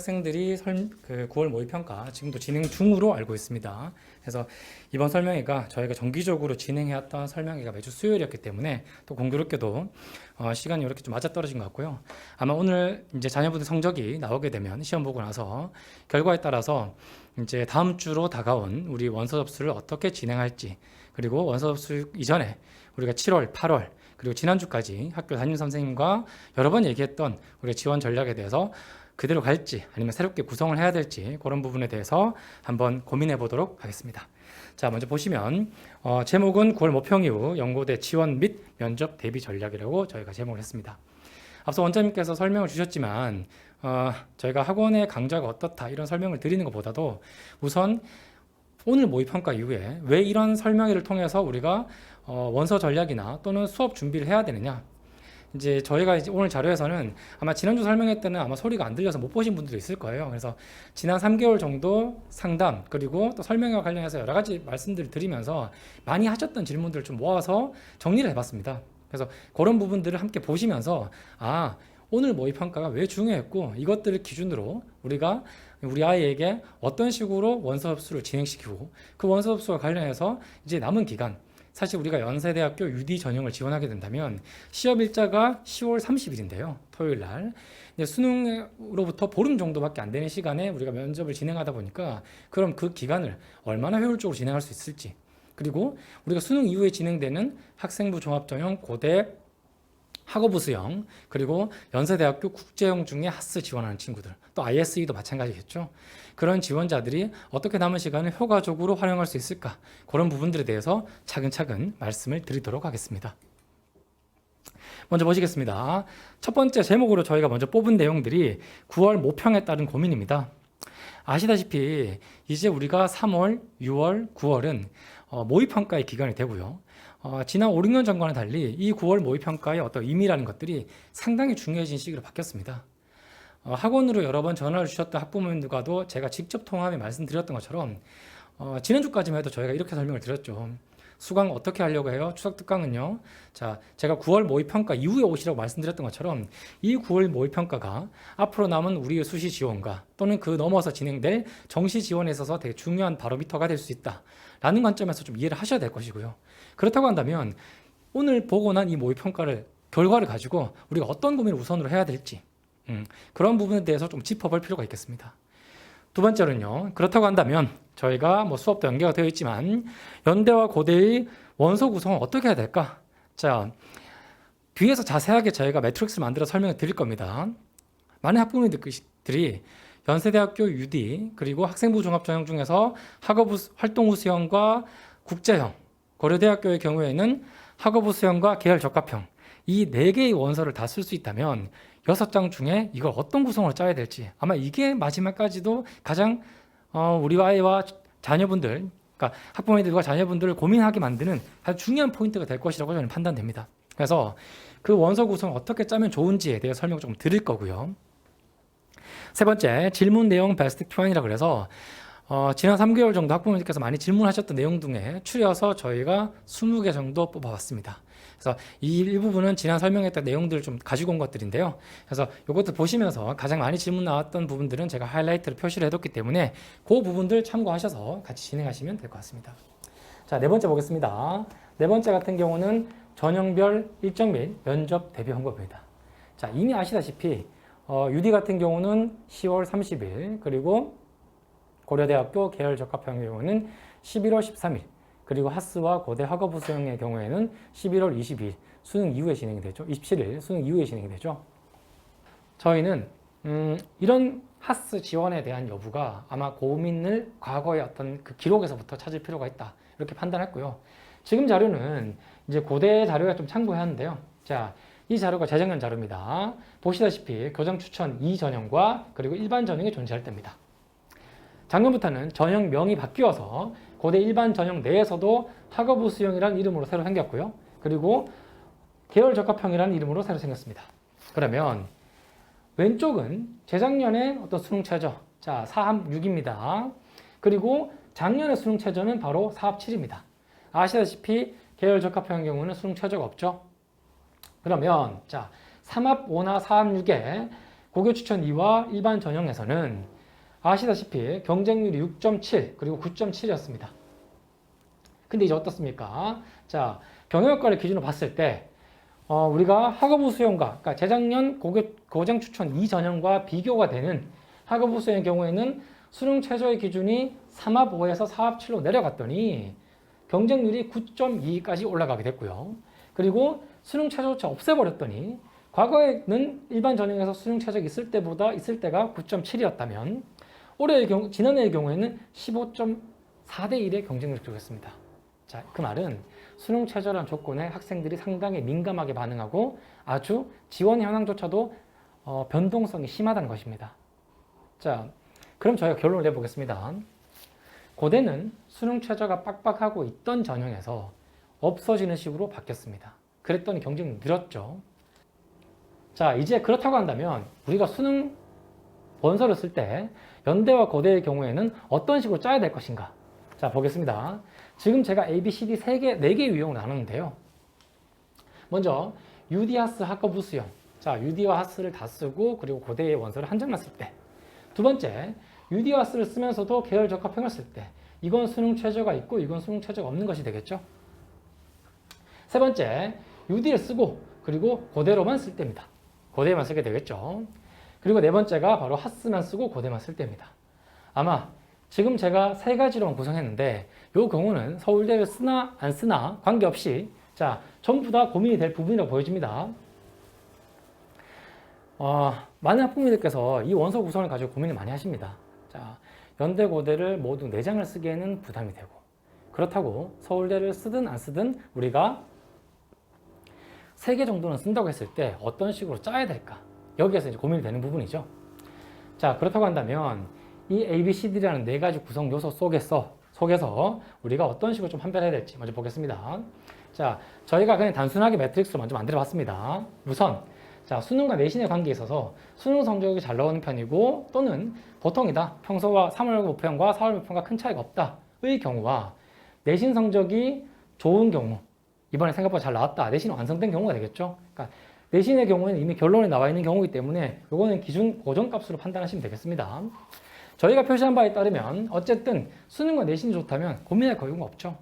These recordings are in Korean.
학생들이 9월 모의평가 지금도 진행 중으로 알고 있습니다. 그래서 이번 설명회가 저희가 정기적으로 진행해왔던 설명회가 매주 수요일이었기 때문에 또 공교롭게도 시간이 이렇게 좀 맞아떨어진 것 같고요. 아마 오늘 이제 자녀분들 성적이 나오게 되면 시험 보고 나서 결과에 따라서 이제 다음 주로 다가온 우리 원서 접수를 어떻게 진행할지, 그리고 원서 접수 이전에 우리가 7월, 8월 그리고 지난주까지 학교 담임 선생님과 여러 번 얘기했던 우리 지원 전략에 대해서 그대로 갈지 아니면 새롭게 구성을 해야 될지 그런 부분에 대해서 한번 고민해 보도록 하겠습니다. 자, 먼저 보시면 제목은 9월 모평 이후 연고대 지원 및 면접 대비 전략이라고 저희가 제목을 했습니다. 앞서 원장님께서 설명을 주셨지만 저희가 학원의 강좌가 어떻다 이런 설명을 드리는 것보다도 우선 오늘 모의평가 이후에 왜 이런 설명회를 통해서 우리가 원서 전략이나 또는 수업 준비를 해야 되느냐, 이제 저희가 이제 오늘 자료에서는 아마 지난주 설명회 때는 아마 소리가 안 들려서 못 보신 분들도 있을 거예요. 그래서 지난 3개월 정도 상담 그리고 또 설명회와 관련해서 여러 가지 말씀들을 드리면서 많이 하셨던 질문들을 좀 모아서 정리를 해봤습니다. 그래서 그런 부분들을 함께 보시면서 오늘 모의평가가 왜 중요했고 이것들을 기준으로 우리가 우리 아이에게 어떤 식으로 원서 접수를 진행시키고 그 원서 접수와 관련해서 이제 남은 기간, 사실 우리가 연세대학교 UD 전형을 지원하게 된다면 시험 일자가 10월 30일인데요. 토요일 날. 수능으로부터 보름 정도밖에 안 되는 시간에 우리가 면접을 진행하다 보니까 그럼 그 기간을 얼마나 효율적으로 진행할 수 있을지, 그리고 우리가 수능 이후에 진행되는 학생부 종합전형, 고대 학업부 수형, 그리고 연세대학교 국제형 중에 하스 지원하는 친구들, 또 ISE도 마찬가지겠죠. 그런 지원자들이 어떻게 남은 시간을 효과적으로 활용할 수 있을까, 그런 부분들에 대해서 차근차근 말씀을 드리도록 하겠습니다. 먼저 보시겠습니다. 첫 번째 제목으로 저희가 먼저 뽑은 내용들이 9월 모평에 따른 고민입니다. 아시다시피 이제 우리가 3월, 6월, 9월은 모의평가의 기간이 되고요. 지난 5, 6년 전과는 달리 이 9월 모의평가의 어떤 의미라는 것들이 상당히 중요해진 시기로 바뀌었습니다. 학원으로 여러 번 전화를 주셨던 학부모님들과도 제가 직접 통화하며 말씀드렸던 것처럼 지난주까지만 해도 저희가 이렇게 설명을 드렸죠. 수강 어떻게 하려고 해요? 추석 특강은요. 자, 제가 9월 모의평가 이후에 오시라고 말씀드렸던 것처럼 이 9월 모의평가가 앞으로 남은 우리의 수시 지원과 또는 그 넘어서 진행될 정시 지원에 있어서 되게 중요한 바로미터가 될 수 있다라는 관점에서 좀 이해를 하셔야 될 것이고요. 그렇다고 한다면 오늘 보고 난 이 모의평가를 결과를 가지고 우리가 어떤 고민을 우선으로 해야 될지 그런 부분에 대해서 좀 짚어볼 필요가 있겠습니다. 두 번째로는요, 그렇다고 한다면 저희가 수업도 연계가 되어 있지만 연대와 고대의 원서 구성을 어떻게 해야 될까? 자, 뒤에서 자세하게 저희가 매트릭스를 만들어 설명을 드릴 겁니다. 많은 학부모님들이 연세대학교 UD 그리고 학생부 종합전형 중에서 학업부 활동후 수형과 국제형, 고려대학교의 경우에는 학업부 수형과 계열 적합형 이 4개의 원서를 다 쓸 수 있다면 6장 중에 이걸 어떤 구성으로 짜야 될지, 아마 이게 마지막까지도 가장 우리 아이와 자녀분들, 그러니까 학부모님들과 자녀분들을 고민하게 만드는 아주 중요한 포인트가 될 것이라고 저는 판단됩니다. 그래서 그 원서 구성을 어떻게 짜면 좋은지에 대해 설명을 조금 드릴 거고요. 세 번째, 질문 내용 베스트 Q&A라고 그래서 지난 3개월 정도 학부모님께서 많이 질문하셨던 내용 중에 추려서 저희가 20개 정도 뽑아봤습니다. 그래서 이 부분은 지난 설명했던 내용들을 좀 가지고 온 것들인데요. 그래서 이것도 보시면서 가장 많이 질문 나왔던 부분들은 제가 하이라이트를 표시를 해뒀기 때문에 그 부분들 참고하셔서 같이 진행하시면 될 것 같습니다. 자, 네 번째 보겠습니다. 네 번째 같은 경우는 전형별 일정 및 면접 대비 홍보입니다. 자, 이미 아시다시피 UD 같은 경우는 10월 30일, 그리고 고려대학교 계열 적합형의 경우는 11월 13일, 그리고 하스와 고대 학업부 수형의 경우에는 11월 22일, 수능 이후에 진행이 되죠. 27일, 수능 이후에 진행이 되죠. 저희는 이런 하스 지원에 대한 여부가 아마 고민을 과거의 어떤 그 기록에서부터 찾을 필요가 있다, 이렇게 판단했고요. 지금 자료는 이제 고대 자료가 좀 참고해야 하는데요. 자, 이 자료가 재작년 자료입니다. 보시다시피 교정 추천 2전형과 그리고 일반 전형이 존재할 때입니다. 작년부터는 전형명이 바뀌어서 고대 일반 전형 내에서도 학업부 수형이라는 이름으로 새로 생겼고요. 그리고 계열 적합형이라는 이름으로 새로 생겼습니다. 그러면 왼쪽은 재작년에 어떤 수능 최저, 자, 4합 6입니다. 그리고 작년의 수능 최저는 바로 4합 7입니다. 아시다시피 계열 적합형의 경우는 수능 최저가 없죠. 그러면 자, 3합 5나 4합 6에 고교 추천 2와 일반 전형에서는 아시다시피 경쟁률이 6.7 그리고 9.7이었습니다. 근데 이제 어떻습니까? 자, 경영효과를 기준으로 봤을 때 우리가 학업우 수형과 그러니까 재작년 고정 추천 2전형과 비교가 되는 학업우 수형의 경우에는 수능 최저의 기준이 3합 5에서 4합 7로 내려갔더니 경쟁률이 9.2까지 올라가게 됐고요. 그리고 수능 최저조차 없애버렸더니 과거에는 일반 전형에서 수능 최저가 있을 때가 9.7이었다면 지난해의 경우에는 15.4대 1의 경쟁률을 기록했습니다. 자, 그 말은 수능 최저라는 조건에 학생들이 상당히 민감하게 반응하고 아주 지원 현황조차도 변동성이 심하다는 것입니다. 자, 그럼 저희가 결론을 내보겠습니다. 고대는 수능 최저가 빡빡하고 있던 전형에서 없어지는 식으로 바뀌었습니다. 그랬더니 경쟁률이 늘었죠. 자, 이제 그렇다고 한다면 우리가 수능 원서를 쓸 때 연대와 고대의 경우에는 어떤 식으로 짜야 될 것인가? 자, 보겠습니다. 지금 제가 A, B, C, D 4개 유형으로 나눴는데요. 먼저 UD 하스 학업 우수형. 자, UD와 하스를 다 쓰고 그리고 고대의 원서를 한 장만 쓸 때. 두 번째, UD와 하스를 쓰면서도 계열 적합형을 쓸 때. 이건 수능 최저가 있고 이건 수능 최저가 없는 것이 되겠죠. 세 번째, UD를 쓰고 그리고 고대로만 쓸 때입니다. 고대만 쓰게 되겠죠. 그리고 네 번째가 바로 하스만 쓰고 고대만 쓸 때입니다. 아마 지금 제가 세 가지로만 구성했는데 이 경우는 서울대를 쓰나 안 쓰나 관계없이 자, 전부 다 고민이 될 부분이라고 보여집니다. 많은 학부모님들께서 이 원서 구성을 가지고 고민을 많이 하십니다. 자, 연대 고대를 모두 4장을 쓰기에는 부담이 되고 그렇다고 서울대를 쓰든 안 쓰든 우리가 3개 정도는 쓴다고 했을 때 어떤 식으로 짜야 될까? 여기에서 이제 고민이 되는 부분이죠. 자, 그렇다고 한다면 이 A, B, C, D라는 4가지 구성 요소 속에서 우리가 어떤 식으로 좀 판별해야 될지 먼저 보겠습니다. 자, 저희가 그냥 단순하게 매트릭스로 먼저 만들어 봤습니다. 우선 자, 수능과 내신의 관계에 있어서 수능 성적이 잘 나오는 편이고 또는 보통이다. 평소와 3월 목표형과 4월 목표형과 큰 차이가 없다의 경우와 내신 성적이 좋은 경우 이번에 생각보다 잘 나왔다. 내신이 완성된 경우가 되겠죠. 그러니까 내신의 경우에는 이미 결론이 나와 있는 경우이기 때문에 이거는 기준 고정값으로 판단하시면 되겠습니다. 저희가 표시한 바에 따르면 어쨌든 수능과 내신이 좋다면 고민할 거유가 없죠.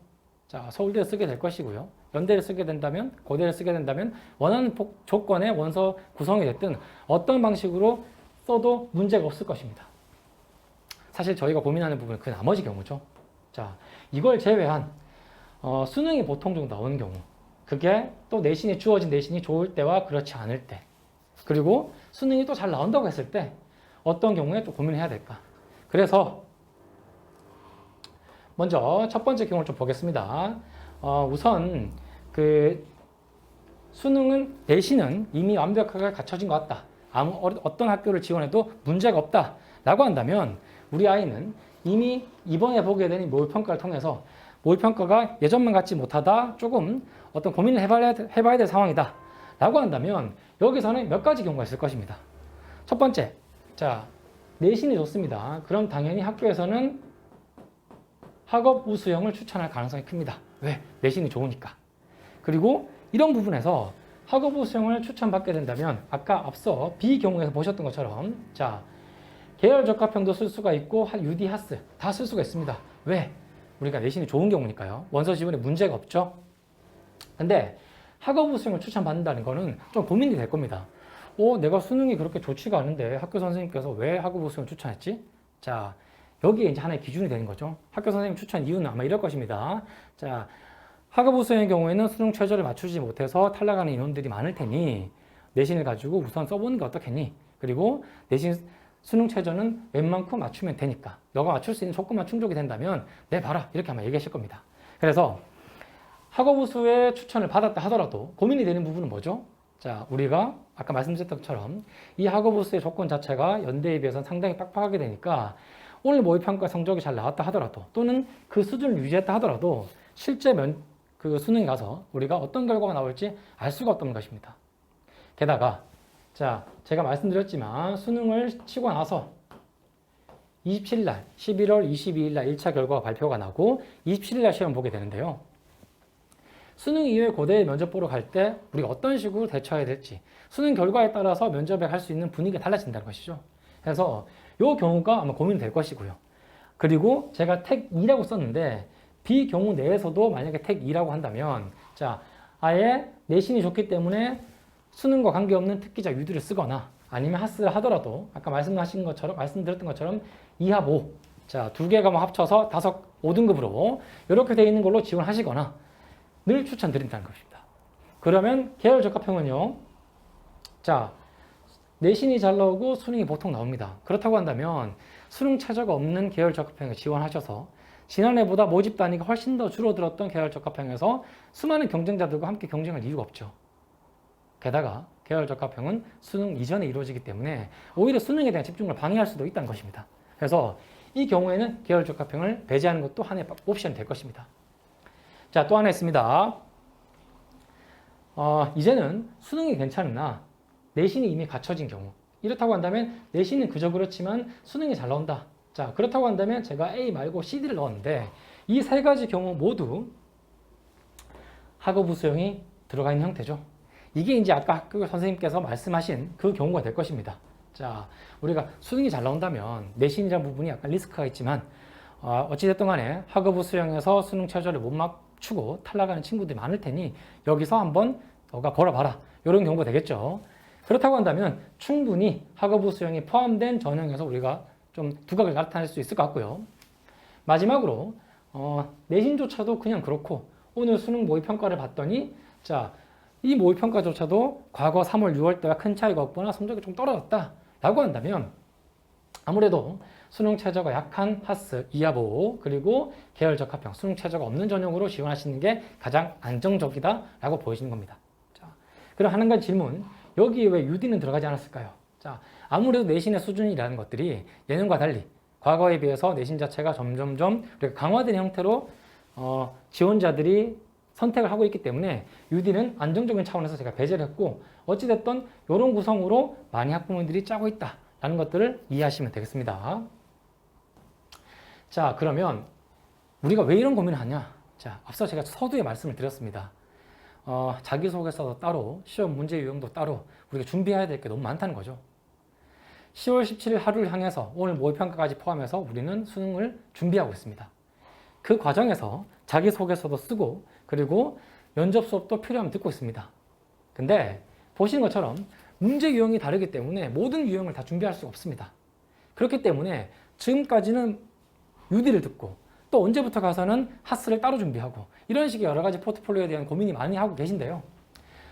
자, 서울대를 쓰게 될 것이고요. 연대를 쓰게 된다면, 고대를 쓰게 된다면 원하는 조건의 원서 구성이 됐든 어떤 방식으로 써도 문제가 없을 것입니다. 사실 저희가 고민하는 부분은 그 나머지 경우죠. 자, 이걸 제외한 수능이 보통 정도 나오는 경우 그게 또 주어진 내신이 좋을 때와 그렇지 않을 때 그리고 수능이 또 잘 나온다고 했을 때 어떤 경우에 또 고민을 해야 될까? 그래서 먼저 첫 번째 경우를 좀 보겠습니다. 우선 내신은 이미 완벽하게 갖춰진 것 같다. 어떤 학교를 지원해도 문제가 없다. 라고 한다면 우리 아이는 이미 이번에 보게 되는 모의평가를 통해서 모의평가가 예전만 같지 못하다. 조금 어떤 고민을 해봐야 될 상황이다. 라고 한다면 여기서는 몇 가지 경우가 있을 것입니다. 첫 번째, 자, 내신이 좋습니다. 그럼 당연히 학교에서는 학업 우수형을 추천할 가능성이 큽니다. 왜? 내신이 좋으니까. 그리고 이런 부분에서 학업 우수형을 추천받게 된다면 아까 앞서 B 경우에서 보셨던 것처럼 자, 계열 적합형도 쓸 수가 있고 UD, 하스 다 쓸 수가 있습니다. 왜? 우리가 내신이 좋은 경우니까요. 원서 지원에 문제가 없죠. 근데 학업 우수형을 추천받는다는 거는 좀 고민이 될 겁니다. 내가 수능이 그렇게 좋지가 않은데 학교 선생님께서 왜 학업 우수형을 추천했지? 자, 여기에 이제 하나의 기준이 되는 거죠. 학교 선생님 추천 이유는 아마 이럴 것입니다. 자, 학업 우수형의 경우에는 수능 최저를 맞추지 못해서 탈락하는 인원들이 많을 테니 내신을 가지고 우선 써보는 게 어떻겠니? 그리고 내신 수능 최저는 웬만큼 맞추면 되니까 너가 맞출 수 있는 조건만 충족이 된다면 네, 봐라 이렇게 아마 얘기하실 겁니다. 그래서 학업 우수의 추천을 받았다 하더라도 고민이 되는 부분은 뭐죠? 자, 우리가 아까 말씀드렸던 것처럼 이 학업 우수의 조건 자체가 연대에 비해서는 상당히 빡빡하게 되니까 오늘 모의평가 성적이 잘 나왔다 하더라도 또는 그 수준을 유지했다 하더라도 실제 수능에 가서 우리가 어떤 결과가 나올지 알 수가 없다는 것입니다. 게다가 자, 제가 말씀드렸지만 수능을 치고 나서 27일 11월 22일 날 1차 결과가 발표가 나고 27일 날 시험 보게 되는데요. 수능 이후에 고대 면접 보러 갈 때 우리가 어떤 식으로 대처해야 될지 수능 결과에 따라서 면접에 갈 수 있는 분위기가 달라진다는 것이죠. 그래서 이 경우가 아마 고민이 될 것이고요. 그리고 제가 택 2라고 썼는데 B 경우 내에서도 만약에 택 2라고 한다면 자 아예 내신이 좋기 때문에 수능과 관계없는 특기자 유디를 쓰거나 아니면 하스를 하더라도 아까 말씀드렸던 것처럼 2합 5 자, 두 개 과목 합쳐서 5등급으로 이렇게 되어 있는 걸로 지원하시거나 늘 추천드린다는 것입니다. 그러면 계열 적합형은요. 자, 내신이 잘 나오고 수능이 보통 나옵니다. 그렇다고 한다면 수능 최저가 없는 계열 적합형에 지원하셔서 지난해보다 모집 단위가 훨씬 더 줄어들었던 계열 적합형에서 수많은 경쟁자들과 함께 경쟁할 이유가 없죠. 게다가 계열 적합형은 수능 이전에 이루어지기 때문에 오히려 수능에 대한 집중을 방해할 수도 있다는 것입니다. 그래서 이 경우에는 계열 적합형을 배제하는 것도 하나의 옵션이 될 것입니다. 자, 또 하나 있습니다. 이제는 수능이 괜찮으나 내신이 이미 갖춰진 경우. 이렇다고 한다면 내신은 그저 그렇지만 수능이 잘 나온다. 자, 그렇다고 한다면 제가 A 말고 CD를 넣었는데 이 세 가지 경우 모두 학업부 수용이 들어가 있는 형태죠. 이게 이제 아까 학교 선생님께서 말씀하신 그 경우가 될 것입니다. 자, 우리가 수능이 잘 나온다면 내신이라는 부분이 약간 리스크가 있지만 어찌됐든 간에 학업부 수용에서 수능 최저를 못 맞추고 탈락하는 친구들이 많을 테니 여기서 한번 너가 걸어봐라. 이런 경우가 되겠죠. 그렇다고 한다면 충분히 학업부 수용이 포함된 전형에서 우리가 좀 두각을 나타낼 수 있을 것 같고요. 마지막으로 내신조차도 그냥 그렇고 오늘 수능 모의평가를 봤더니 자, 이 모의평가조차도 과거 3월, 6월 때와 큰 차이가 없거나 성적이 좀 떨어졌다 라고 한다면 아무래도 수능 최저가 약한 하스, 이하보 그리고 계열 적합형, 수능 최저가 없는 전형으로 지원하시는 게 가장 안정적이다 라고 보여지는 겁니다. 자, 그럼 한 가지 질문, 여기에 왜 UD는 들어가지 않았을까요? 자, 아무래도 내신의 수준이라는 것들이 예년과 달리 과거에 비해서 내신 자체가 점점점 강화된 형태로 지원자들이 선택을 하고 있기 때문에 UD는 안정적인 차원에서 제가 배제를 했고 어찌됐든 이런 구성으로 많이 학부모님들이 짜고 있다라는 것들을 이해하시면 되겠습니다. 자, 그러면 우리가 왜 이런 고민을 하냐? 자, 앞서 제가 서두에 말씀을 드렸습니다. 자기소개서도 따로, 시험 문제 유형도 따로 우리가 준비해야 될 게 너무 많다는 거죠. 10월 17일 하루를 향해서 오늘 모의평가까지 포함해서 우리는 수능을 준비하고 있습니다. 그 과정에서 자기소개서도 쓰고 그리고 면접 수업도 필요하면 듣고 있습니다. 근데 보시는 것처럼 문제 유형이 다르기 때문에 모든 유형을 다 준비할 수가 없습니다. 그렇기 때문에 지금까지는 UD를 듣고 또 언제부터 가서는 하스를 따로 준비하고 이런 식의 여러 가지 포트폴리오에 대한 고민이 많이 하고 계신데요.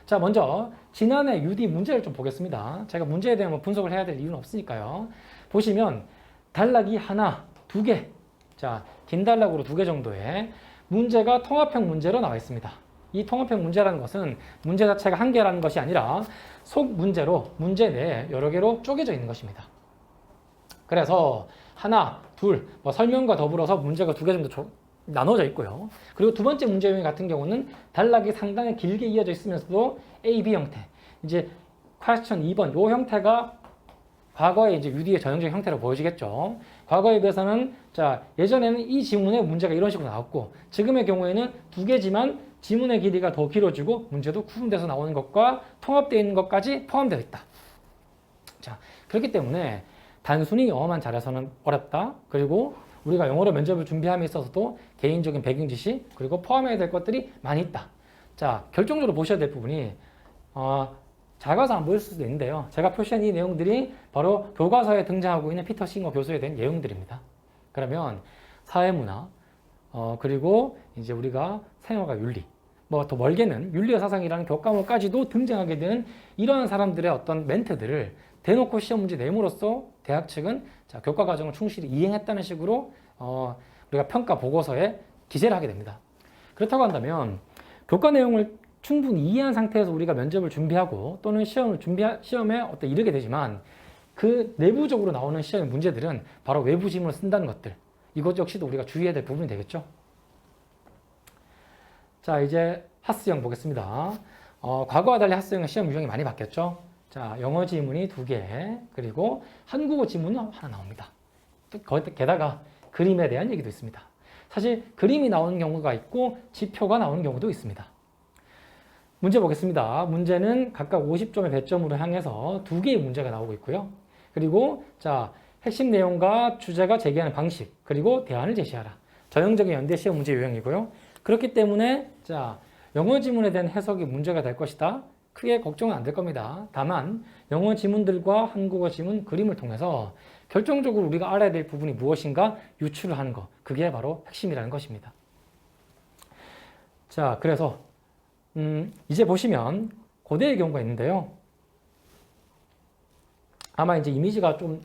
자, 먼저 지난해 UD 문제를 좀 보겠습니다. 제가 문제에 대한 분석을 해야 될 이유는 없으니까요. 보시면 단락이 하나, 두 개, 자, 긴 단락으로 2개 정도의 문제가 통합형 문제로 나와 있습니다. 이 통합형 문제라는 것은 문제 자체가 한 개라는 것이 아니라 속 문제로 문제 내에 여러 개로 쪼개져 있는 것입니다. 그래서 하나, 둘, 설명과 더불어서 문제가 2개 정도 나눠져 있고요. 그리고 두 번째 문제 유형 같은 경우는 단락이 상당히 길게 이어져 있으면서도 A, B 형태. 이제 퀘스천 2번 이 형태가 과거에 이제 UD의 전형적인 형태로 보여지겠죠. 과거에 비해서는 자, 예전에는 이 지문에 문제가 이런 식으로 나왔고 지금의 경우에는 2개지만 지문의 길이가 더 길어지고 문제도 구분돼서 나오는 것과 통합되어 있는 것까지 포함되어 있다. 자, 그렇기 때문에 단순히 영어만 잘해서는 어렵다. 그리고 우리가 영어로 면접을 준비함에 있어서도 개인적인 배경 지식 그리고 포함해야 될 것들이 많이 있다. 자, 결정적으로 보셔야 될 부분이 작아서 안 보일 수도 있는데요. 제가 표시한 이 내용들이 바로 교과서에 등장하고 있는 피터 싱어 교수에 대한 내용들입니다. 그러면 사회문화, 그리고 이제 우리가 생활과 윤리, 더 멀게는 윤리와 사상이라는 교과목까지도 등장하게 되는 이러한 사람들의 어떤 멘트들을 대놓고 시험 문제 내므로써 대학 측은 자, 교과 과정을 충실히 이행했다는 식으로 우리가 평가 보고서에 기재를 하게 됩니다. 그렇다고 한다면 교과 내용을 충분히 이해한 상태에서 우리가 면접을 준비하고 또는 시험에 이르게 되지만 그 내부적으로 나오는 시험의 문제들은 바로 외부 지문을 쓴다는 것들. 이것 역시도 우리가 주의해야 될 부분이 되겠죠. 자, 이제 하스형 보겠습니다. 과거와 달리 하스형은 시험 유형이 많이 바뀌었죠. 자, 영어 지문이 2개, 그리고 한국어 지문은 하나 나옵니다. 게다가 그림에 대한 얘기도 있습니다. 사실 그림이 나오는 경우가 있고 지표가 나오는 경우도 있습니다. 문제 보겠습니다. 문제는 각각 50점의 배점으로 향해서 두 개의 문제가 나오고 있고요. 그리고 자, 핵심 내용과 주제가 제기하는 방식, 그리고 대안을 제시하라. 전형적인 연대 시험 문제 유형이고요. 그렇기 때문에 자, 영어 지문에 대한 해석이 문제가 될 것이다. 크게 걱정은 안 될 겁니다. 다만 영어 지문들과 한국어 지문 그림을 통해서 결정적으로 우리가 알아야 될 부분이 무엇인가 유추를 하는 것. 그게 바로 핵심이라는 것입니다. 자, 그래서 이제 보시면 고대의 경우가 있는데요. 아마 이제 이미지가 좀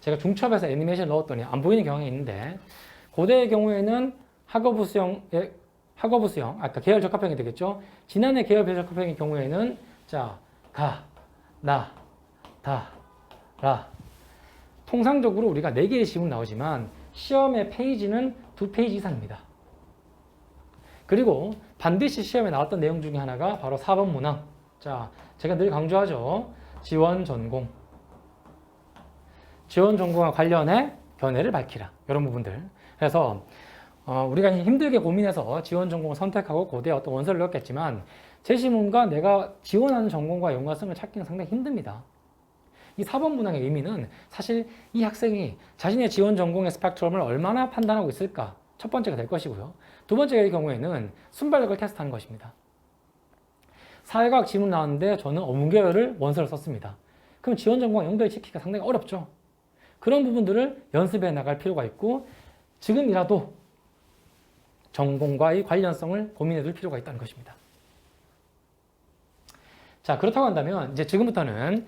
제가 중첩해서 애니메이션 넣었더니 안 보이는 경향이 있는데, 고대의 경우에는 학어부 수형, 아까 계열 적합형이 되겠죠. 지난해 계열 적합형의 경우에는 자, 가, 나, 다, 라. 통상적으로 우리가 4개의 지문 나오지만 시험의 페이지는 2페이지 이상입니다. 그리고 반드시 시험에 나왔던 내용 중에 하나가 바로 4번 문항. 자, 제가 늘 강조하죠. 지원 전공. 지원 전공과 관련해 견해를 밝히라. 이런 부분들. 그래서 우리가 힘들게 고민해서 지원 전공을 선택하고 고대에 어떤 원서를 넣었겠지만 제시문과 내가 지원하는 전공과 연관성을 찾기는 상당히 힘듭니다. 이 4번 문항의 의미는 사실 이 학생이 자신의 지원 전공의 스펙트럼을 얼마나 판단하고 있을까, 첫 번째가 될 것이고요. 두 번째의 경우에는 순발력을 테스트하는 것입니다. 사회과학 지문 나왔는데 저는 어문계열을 원서를 썼습니다. 그럼 지원 전공과 연결시키기가 상당히 어렵죠. 그런 부분들을 연습해 나갈 필요가 있고 지금이라도 전공과의 관련성을 고민해 둘 필요가 있다는 것입니다. 자, 그렇다고 한다면 이제 지금부터는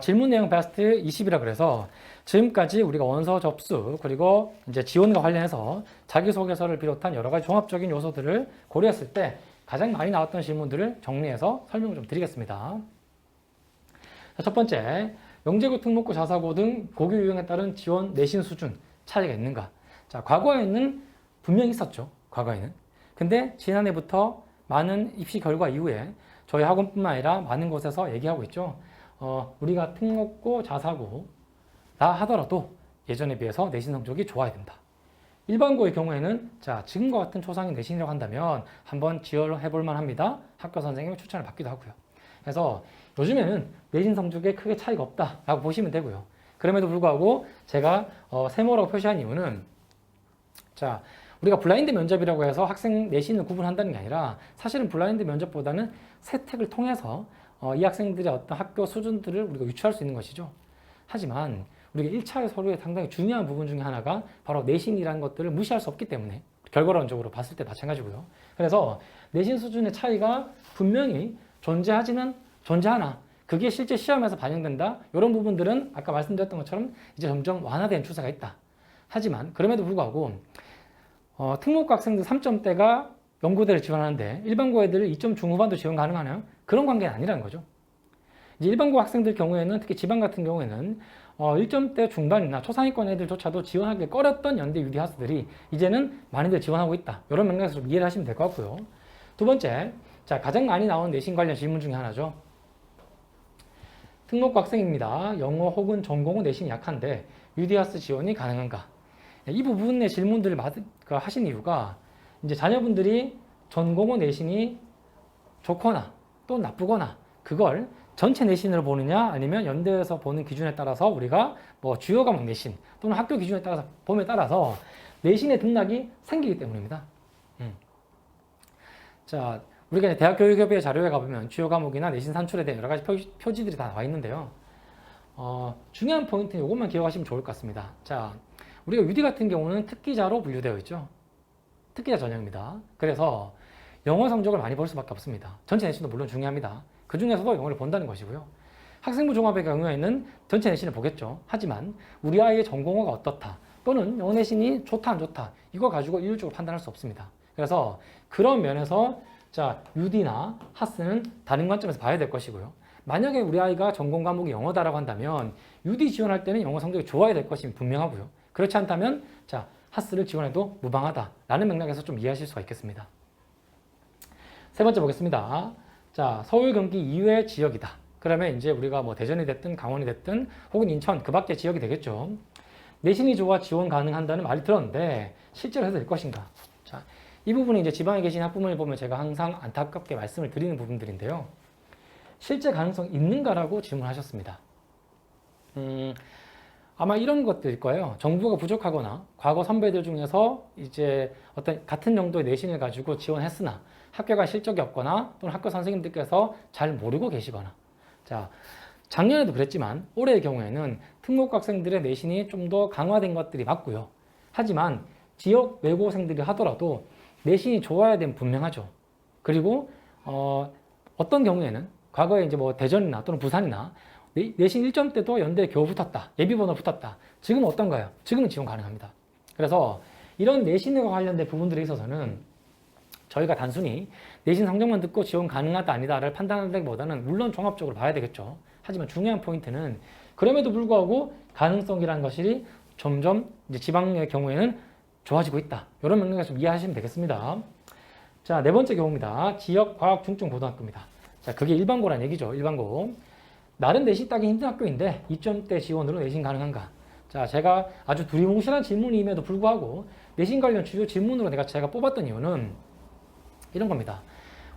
질문 내용 베스트 20이라 그래서 지금까지 우리가 원서 접수 그리고 이제 지원과 관련해서 자기소개서를 비롯한 여러 가지 종합적인 요소들을 고려했을 때 가장 많이 나왔던 질문들을 정리해서 설명을 좀 드리겠습니다. 자, 첫 번째, 영재고, 특목고, 자사고 등 고교 유형에 따른 지원 내신 수준 차이가 있는가? 자, 과거에는 분명히 있었죠. 과거에는. 근데 지난해부터 많은 입시 결과 이후에 저희 학원뿐만 아니라 많은 곳에서 얘기하고 있죠. 우리가 특목고, 자사고라 하더라도 예전에 비해서 내신 성적이 좋아야 된다. 일반고의 경우에는 자, 지금과 같은 초상위 내신이라고 한다면 한번 지원을 해볼 만합니다. 학교 선생님의 추천을 받기도 하고요. 그래서 요즘에는 내신 성적에 크게 차이가 없다라고 보시면 되고요. 그럼에도 불구하고 제가 세모라고 표시한 이유는 자, 우리가 블라인드 면접이라고 해서 학생 내신을 구분한다는 게 아니라 사실은 블라인드 면접보다는 세택을 통해서 이 학생들의 어떤 학교 수준들을 우리가 유추할 수 있는 것이죠. 하지만 우리가 1차 서류의 상당히 중요한 부분 중에 하나가 바로 내신이라는 것들을 무시할 수 없기 때문에 결과론적으로 봤을 때 마찬가지고요. 그래서 내신 수준의 차이가 분명히 존재하나 그게 실제 시험에서 반영된다. 이런 부분들은 아까 말씀드렸던 것처럼 이제 점점 완화된 추세가 있다. 하지만 그럼에도 불구하고 특목고 학생들 3점대가 연구대를 지원하는데 일반고 애들 2점 중후반도 지원 가능하나요? 그런 관계는 아니라는 거죠. 이제 일반고 학생들 경우에는 특히 지방 같은 경우에는 1점대 중반이나 초상위권 애들조차도 지원하기 꺼렸던 연대 유디 하수들이 이제는 많이들 지원하고 있다. 이런 맥락에서 좀 이해를 하시면 될 것 같고요. 두 번째, 자, 가장 많이 나오는 내신 관련 질문 중에 하나죠. 특목고 학생입니다. 영어 혹은 전공은 내신이 약한데 유디하스 지원이 가능한가? 이 부분의 질문들을 하신 이유가 이제 자녀분들이 전공은 내신이 좋거나 또 나쁘거나 그걸 전체 내신으로 보느냐 아니면 연대에서 보는 기준에 따라서 우리가 뭐 주요 과목 내신 또는 학교 기준에 따라서 봄에 따라서 내신의 등락이 생기기 때문입니다. 자, 우리가 이제 대학교육협의회 자료에 가보면 주요 과목이나 내신 산출에 대한 여러 가지 표지들이 다 나와 있는데요. 중요한 포인트는 이것만 기억하시면 좋을 것 같습니다. 자, 우리가 유디 같은 경우는 특기자로 분류되어 있죠. 특기자 전형입니다. 그래서 영어 성적을 많이 볼 수밖에 없습니다. 전체 내신도 물론 중요합니다. 그 중에서도 영어를 본다는 것이고요. 학생부 종합의 경우에는 전체 내신을 보겠죠. 하지만 우리 아이의 전공어가 어떻다 또는 영어 내신이 좋다 안 좋다 이거 가지고 일률적으로 판단할 수 없습니다. 그래서 그런 면에서 자, UD나 하스는 다른 관점에서 봐야 될 것이고요. 만약에 우리 아이가 전공 과목이 영어다라고 한다면 UD 지원할 때는 영어 성적이 좋아야 될 것이 분명하고요. 그렇지 않다면 자, 하스를 지원해도 무방하다라는 맥락에서 좀 이해하실 수가 있겠습니다. 세 번째 보겠습니다. 자, 서울, 경기 이외의 지역이다. 그러면 이제 우리가 뭐 대전이 됐든 강원이 됐든 혹은 인천 그 밖의 지역이 되겠죠. 내신이 좋아 지원 가능한다는 말이 들었는데 실제로 해도 될 것인가? 자, 이 부분이 이제 지방에 계신 학부모를 보면 제가 항상 안타깝게 말씀을 드리는 부분들인데요. 실제 가능성 있는가라고 질문하셨습니다. 아마 이런 것들일 거예요. 정부가 부족하거나 과거 선배들 중에서 이제 어떤 같은 정도의 내신을 가지고 지원했으나 학교가 실적이 없거나 또는 학교 선생님들께서 잘 모르고 계시거나. 자, 작년에도 그랬지만 올해의 경우에는 특목고 학생들의 내신이 좀 더 강화된 것들이 맞고요. 하지만 지역 외고생들이 하더라도 내신이 좋아야 되면 분명하죠. 그리고 어떤 경우에는 과거에 이제 뭐 대전이나 또는 부산이나 내신 1점대도 연대에 겨우 붙었다. 예비번호 붙었다. 지금은 어떤가요? 지금은 지원 가능합니다. 그래서 이런 내신과 관련된 부분들에 있어서는 저희가 단순히 내신 성적만 듣고 지원 가능하다 아니다를 판단하기보다는 물론 종합적으로 봐야 되겠죠. 하지만 중요한 포인트는 그럼에도 불구하고 가능성이라는 것이 점점 이제 지방의 경우에는 좋아지고 있다. 이런 맥락에서 좀 이해하시면 되겠습니다. 자, 네 번째 경우입니다. 지역과학중증고등학교입니다. 자, 그게 일반고란 얘기죠. 일반고. 나름 내신 따기 힘든 학교인데 2점대 지원으로 내신 가능한가? 자, 제가 아주 두리뭉실한 질문임에도 불구하고 내신 관련 주요 질문으로 제가 뽑았던 이유는 이런 겁니다.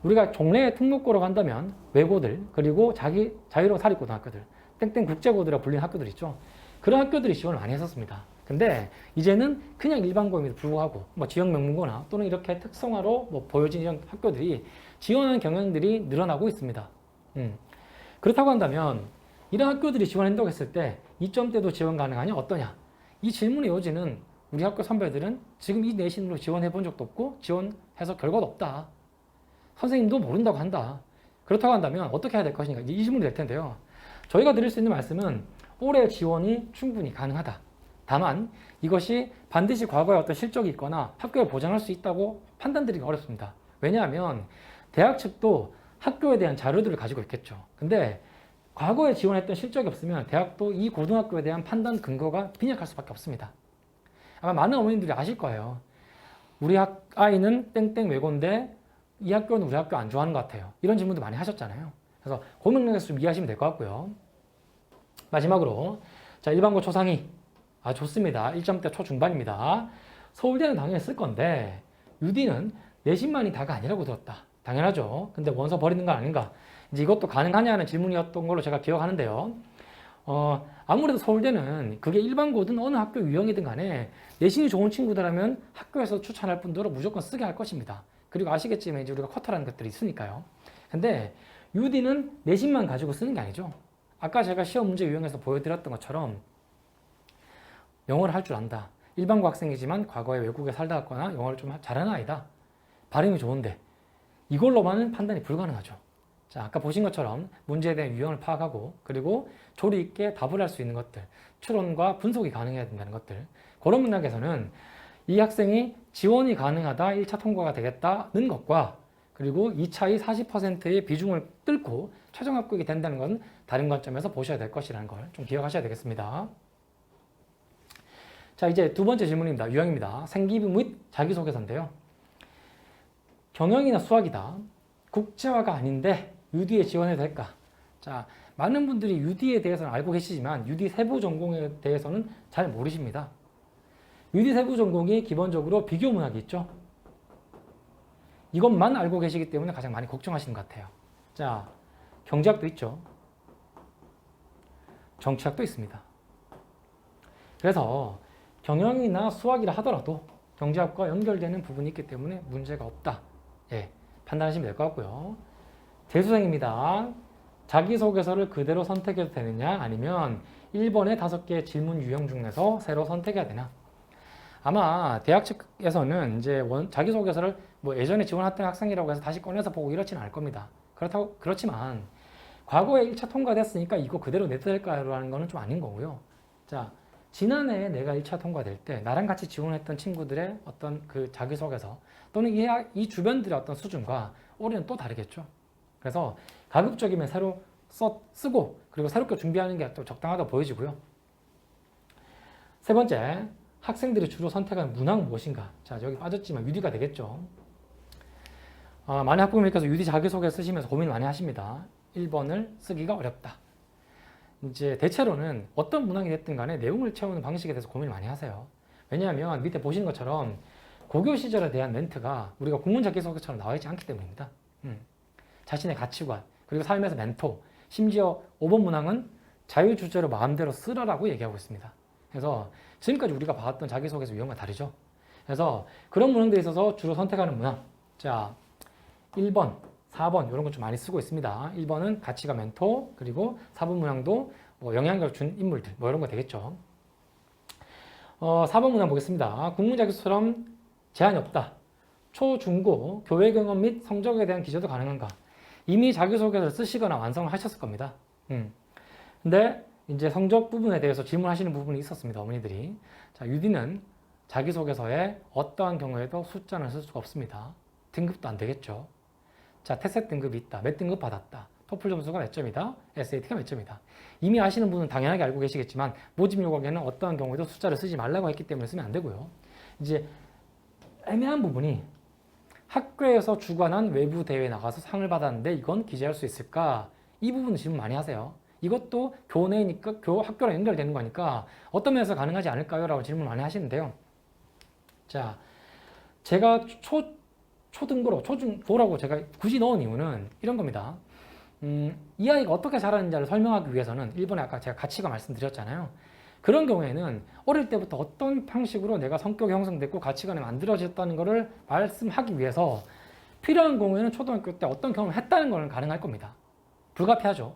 우리가 종래 특목고로 간다면 외고들 그리고 자유로운 사립고등학교들 땡땡 국제고들이라고 불리는 학교들 있죠. 그런 학교들이 지원을 많이 했었습니다. 근데 이제는 그냥 일반고임에도 불구하고 뭐 지역 명문고나 또는 이렇게 특성화로 뭐 보여진 이런 학교들이 지원하는 경향들이 늘어나고 있습니다. 그렇다고 한다면 이런 학교들이 지원한다고 했을 때 2점대도 지원 가능하냐 어떠냐? 이 질문의 요지는 우리 학교 선배들은 지금 이 내신으로 지원해 본 적도 없고 지원해서 결과도 없다. 선생님도 모른다고 한다. 그렇다고 한다면 어떻게 해야 될 것인가? 이 질문이 될 텐데요. 저희가 드릴 수 있는 말씀은 올해 지원이 충분히 가능하다. 다만 이것이 반드시 과거에 어떤 실적이 있거나 학교에 보장할 수 있다고 판단드리기 어렵습니다. 왜냐하면 대학 측도 학교에 대한 자료들을 가지고 있겠죠. 근데 과거에 지원했던 실적이 없으면 대학도 이 고등학교에 대한 판단 근거가 빈약할 수밖에 없습니다. 아마 많은 어머님들이 아실 거예요. 우리 아이는 땡땡 외고인데 이 학교는 우리 학교 안 좋아하는 것 같아요. 이런 질문도 많이 하셨잖아요. 그래서 그 맥락에서 좀 이해하시면 될 것 같고요. 마지막으로 자, 일반고 초상위. 좋습니다. 1점대 초중반입니다. 서울대는 당연히 쓸 건데 UD는 내신만이 다가 아니라고 들었다. 당연하죠. 근데 원서 버리는 건 아닌가? 이제 이것도 가능하냐는 질문이었던 걸로 제가 기억하는데요. 아무래도 서울대는 그게 일반고든 어느 학교 유형이든 간에 내신이 좋은 친구들하면 학교에서 추천할 분들은 무조건 쓰게 할 것입니다. 그리고 아시겠지만 이제 우리가 쿼터라는 것들이 있으니까요. 근데 UD는 내신만 가지고 쓰는 게 아니죠. 아까 제가 시험 문제 유형에서 보여드렸던 것처럼 영어를 할 줄 안다. 일반고 학생이지만 과거에 외국에 살다 왔거나 영어를 좀 잘하는 아이다. 발음이 좋은데 이걸로만은 판단이 불가능하죠. 자, 아까 보신 것처럼 문제에 대한 유형을 파악하고 그리고 조리 있게 답을 할 수 있는 것들, 추론과 분석이 가능해야 된다는 것들. 그런 맥락에서는 이 학생이 지원이 가능하다, 1차 통과가 되겠다는 것과 그리고 2차의 40%의 비중을 뚫고 최종 합격이 된다는 건 다른 관점에서 보셔야 될 것이라는 걸 좀 기억하셔야 되겠습니다. 자, 이제 두 번째 질문입니다. 유형입니다. 생기부 및 자기소개서인데요. 경영이나 수학이다. 국제화가 아닌데 UD에 지원해도 될까? 자, 많은 분들이 UD에 대해서는 알고 계시지만 UD 세부 전공에 대해서는 잘 모르십니다. UD 세부 전공이 기본적으로 비교 문학이 있죠. 이것만 알고 계시기 때문에 가장 많이 걱정하시는 것 같아요. 자, 경제학도 있죠. 정치학도 있습니다. 그래서 경영이나 수학이라 하더라도 경제학과 연결되는 부분이 있기 때문에 문제가 없다. 예, 판단하시면 될 것 같고요. 재수생입니다. 자기소개서를 그대로 선택해도 되느냐 아니면 1번의 5개의 질문 유형 중에서 새로 선택해야 되나? 아마 대학 측에서는 이제 자기소개서를 뭐 예전에 지원했던 학생이라고 해서 다시 꺼내서 보고 이렇지는 않을 겁니다. 그렇지만 과거에 1차 통과됐으니까 이거 그대로 내도 될까라는 거는 좀 아닌 거고요. 자, 지난해 내가 1차 통과될 때 나랑 같이 지원했던 친구들의 어떤 그 자기소개서 또는 이 주변들의 어떤 수준과 올해는 또 다르겠죠. 그래서 가급적이면 새로 쓰고 그리고 새롭게 준비하는 게 또 적당하다 보여지고요. 세 번째, 학생들이 주로 선택하는 문항은 무엇인가? 자, 여기 빠졌지만 UD가 되겠죠. 많은 학부모님께서 UD 자기소개 쓰시면서 고민 많이 하십니다. 1번을 쓰기가 어렵다. 이제 대체로는 어떤 문항이 됐든 간에 내용을 채우는 방식에 대해서 고민을 많이 하세요. 왜냐하면 밑에 보시는 것처럼 고교 시절에 대한 멘트가 우리가 국문 자기소개처럼 나와 있지 않기 때문입니다. 자신의 가치관, 그리고 삶에서 멘토, 심지어 5번 문항은 자유주제로 마음대로 쓰라라고 얘기하고 있습니다. 그래서 지금까지 우리가 봐왔던 자기소개서 유형과 다르죠. 그래서 그런 문항들에 있어서 주로 선택하는 문항. 자, 1번, 4번 이런 거 좀 많이 쓰고 있습니다. 1번은 가치가 멘토, 그리고 4번 문항도 뭐 영향력을 준 인물들, 뭐 이런 거 되겠죠. 4번 문항 보겠습니다. 국문자기소처럼 제한이 없다. 초, 중고, 교회 경험 및 성적에 대한 기재도 가능한가? 이미 자기소개서를 쓰시거나 완성을 하셨을 겁니다. 근데 이제 성적 부분에 대해서 질문하시는 부분이 있었습니다. 어머니들이. 자, UD는 자기소개서에 어떠한 경우에도 숫자는 쓸 수가 없습니다. 등급도 안 되겠죠. 자, 태세 등급이 있다. 몇 등급 받았다. 토플 점수가 몇 점이다. SAT가 몇 점이다. 이미 아시는 분은 당연하게 알고 계시겠지만 모집 요구에는 어떠한 경우에도 숫자를 쓰지 말라고 했기 때문에 쓰면 안 되고요. 이제 애매한 부분이 학교에서 주관한 외부 대회에 나가서 상을 받았는데 이건 기재할 수 있을까? 이 부분 질문 많이 하세요. 이것도 교내니까 학교랑 연결되는 거니까 어떤 면에서 가능하지 않을까요? 라고 질문 많이 하시는데요. 자, 제가 초등고로, 초중고라고 제가 굳이 넣은 이유는 이런 겁니다. 이 아이가 어떻게 자라는지를 설명하기 위해서는 1번에 아까 제가 가치가 말씀드렸잖아요. 그런 경우에는 어릴 때부터 어떤 방식으로 내가 성격이 형성됐고 가치관이 만들어졌다는 것을 말씀하기 위해서 필요한 경우에는 초등학교 때 어떤 경험을 했다는 것은 가능할 겁니다. 불가피하죠.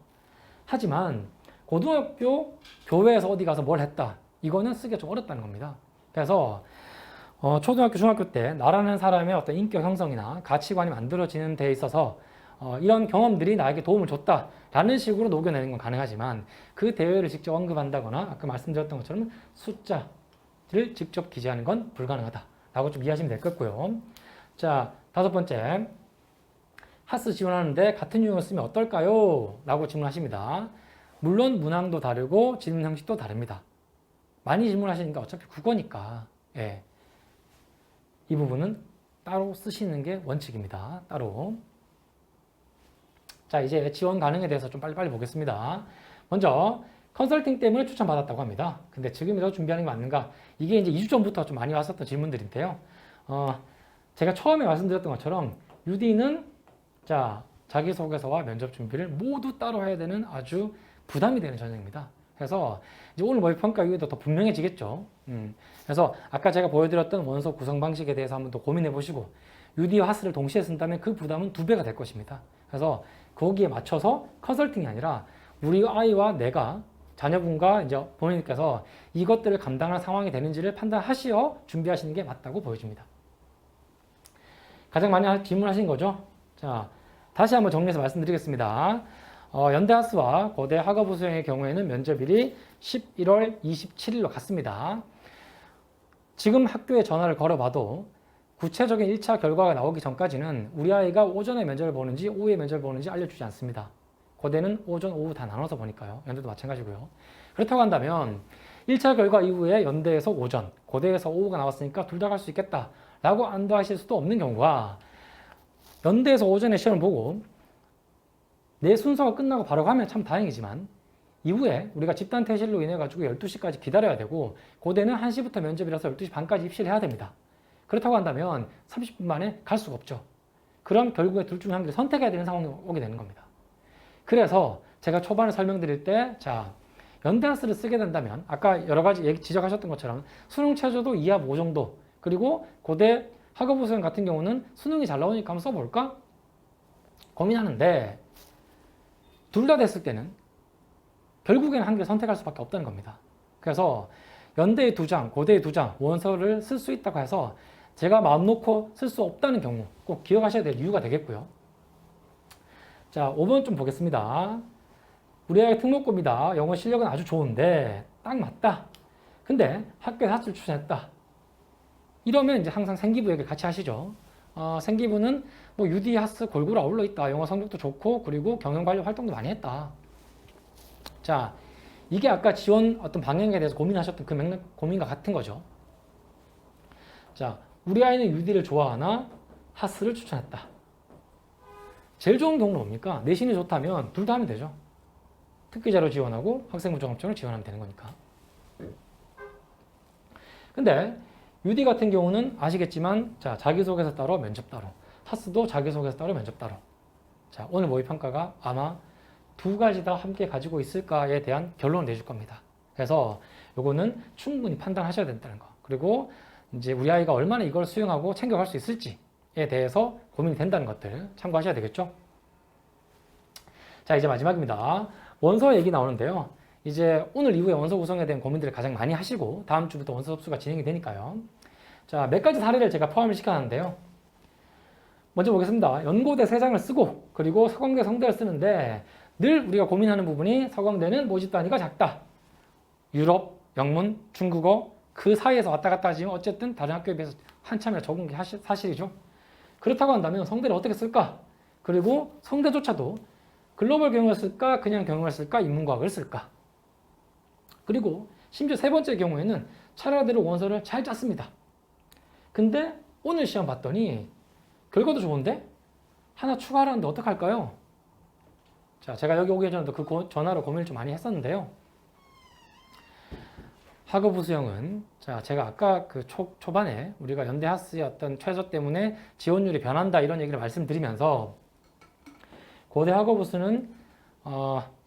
하지만 고등학교 교회에서 어디 가서 뭘 했다. 이거는 쓰기가 좀 어렵다는 겁니다. 그래서 초등학교, 중학교 때 나라는 사람의 어떤 인격 형성이나 가치관이 만들어지는 데 있어서 이런 경험들이 나에게 도움을 줬다라는 식으로 녹여내는 건 가능하지만 그 대회를 직접 언급한다거나 아까 말씀드렸던 것처럼 숫자를 직접 기재하는 건 불가능하다라고 좀 이해하시면 될 것 같고요. 자, 5번째. 하스 지원하는데 같은 유형을 쓰면 어떨까요? 라고 질문하십니다. 물론 문항도 다르고 질문 형식도 다릅니다. 많이 질문하시니까 어차피 국어니까 예. 이 부분은 따로 쓰시는 게 원칙입니다. 따로. 자, 이제 지원 가능에 대해서 좀 빨리빨리 보겠습니다. 먼저 컨설팅 때문에 추천받았다고 합니다. 근데 지금이라도 준비하는 게 맞는가? 이게 이제 2주 전부터 좀 많이 왔었던 질문들인데요. 제가 처음에 말씀드렸던 것처럼 UD는 자, 자기소개서와 면접 준비를 모두 따로 해야 되는 아주 부담이 되는 전형입니다. 그래서 이제 오늘 모의평가 이후에도 더 분명해지겠죠. 그래서 아까 제가 보여드렸던 원서 구성 방식에 대해서 한번 더 고민해 보시고 UD와 하스를 동시에 쓴다면 그 부담은 2배가 될 것입니다. 그래서 거기에 맞춰서 컨설팅이 아니라 우리 아이와 내가 자녀분과 이제 부모님께서 이것들을 감당할 상황이 되는지를 판단하시어 준비하시는 게 맞다고 보여집니다. 가장 많이 질문하신 거죠? 자, 다시 한번 정리해서 말씀드리겠습니다. 연대하스와 고대 학업부 수행의 경우에는 면접일이 11월 27일로 같습니다. 지금 학교에 전화를 걸어봐도 구체적인 1차 결과가 나오기 전까지는 우리 아이가 오전에 면접을 보는지 오후에 면접을 보는지 알려주지 않습니다. 고대는 오전, 오후 다 나눠서 보니까요. 연대도 마찬가지고요. 그렇다고 한다면 1차 결과 이후에 연대에서 오전, 고대에서 오후가 나왔으니까 둘 다 갈 수 있겠다 라고 안도하실 수도 없는 경우가 연대에서 오전에 시험을 보고 내 순서가 끝나고 바로 가면 참 다행이지만 이후에 우리가 집단 퇴실로 인해 가지고 12시까지 기다려야 되고 고대는 1시부터 면접이라서 12시 반까지 입시를 해야 됩니다. 그렇다고 한다면 30분 만에 갈 수가 없죠. 그럼 결국에 둘 중에 한 개를 선택해야 되는 상황이 오게 되는 겁니다. 그래서 제가 초반에 설명드릴 때 자, 연대하스를 쓰게 된다면 아까 여러 가지 지적하셨던 것처럼 수능 최저도 2합 5 정도 그리고 고대 학업부 수행 같은 경우는 수능이 잘 나오니까 한번 써볼까? 고민하는데 둘 다 됐을 때는 결국에는 한 개를 선택할 수밖에 없다는 겁니다. 그래서 연대의 2장, 고대의 2장 원서를 쓸 수 있다고 해서 제가 마음 놓고 쓸 수 없다는 경우 꼭 기억하셔야 될 이유가 되겠고요. 자, 5번 좀 보겠습니다. 우리 아이 특목고입니다. 영어 실력은 아주 좋은데 딱 맞다. 근데 학교에 하스를 추천했다. 이러면 이제 항상 생기부 얘기를 같이 하시죠. 생기부는 뭐 UD, 하스 골고루 어울러 있다. 영어 성적도 좋고 그리고 경영 관련 활동도 많이 했다. 자, 이게 아까 지원 어떤 방향에 대해서 고민하셨던 그 맥락 고민과 같은 거죠. 자, 우리 아이는 UD를 좋아하나 하스를 추천했다. 제일 좋은 경우는 뭡니까? 내신이 좋다면 둘 다 하면 되죠. 특기자료 지원하고 학생부 종합전을 지원하면 되는 거니까. 근데 UD 같은 경우는 아시겠지만 자, 자기소개서 따로 면접 따로. 하스도 자기소개서 따로 면접 따로. 자, 오늘 모의평가가 아마 두 가지 다 함께 가지고 있을까에 대한 결론을 내줄 겁니다. 그래서 요거는 충분히 판단하셔야 된다는 거. 그리고 이제 우리 아이가 얼마나 이걸 수용하고 챙겨갈 수 있을지에 대해서 고민이 된다는 것들 참고하셔야 되겠죠. 자, 이제 마지막입니다. 원서 얘기 나오는데요. 이제 오늘 이후에 원서 구성에 대한 고민들을 가장 많이 하시고 다음 주부터 원서 접수가 진행이 되니까요. 자, 몇 가지 사례를 제가 포함을 시켜놨는데요. 먼저 보겠습니다. 연고대 3장을 쓰고 그리고 서강대 성대를 쓰는데 늘 우리가 고민하는 부분이 서강대는 모집 단위가 작다. 유럽, 영문, 중국어 그 사이에서 왔다 갔다 하지만 어쨌든 다른 학교에 비해서 한참이나 적은 게 사실이죠. 그렇다고 한다면 성대를 어떻게 쓸까? 그리고 성대조차도 글로벌 경영을 쓸까? 그냥 경영을 쓸까? 인문과학을 쓸까? 그리고 심지어 세 번째 경우에는 차례대로 원서를 잘 짰습니다. 근데 오늘 시험 봤더니 결과도 좋은데 하나 추가하라는데 어떡할까요? 자, 제가 여기 오기 전에도 그 전화로 고민을 좀 많이 했었는데요. 학업 수형은 자, 제가 아까 그 초반에 우리가 연대 하스의 어떤 최저 때문에 지원율이 변한다 이런 얘기를 말씀드리면서 고대 학업 수는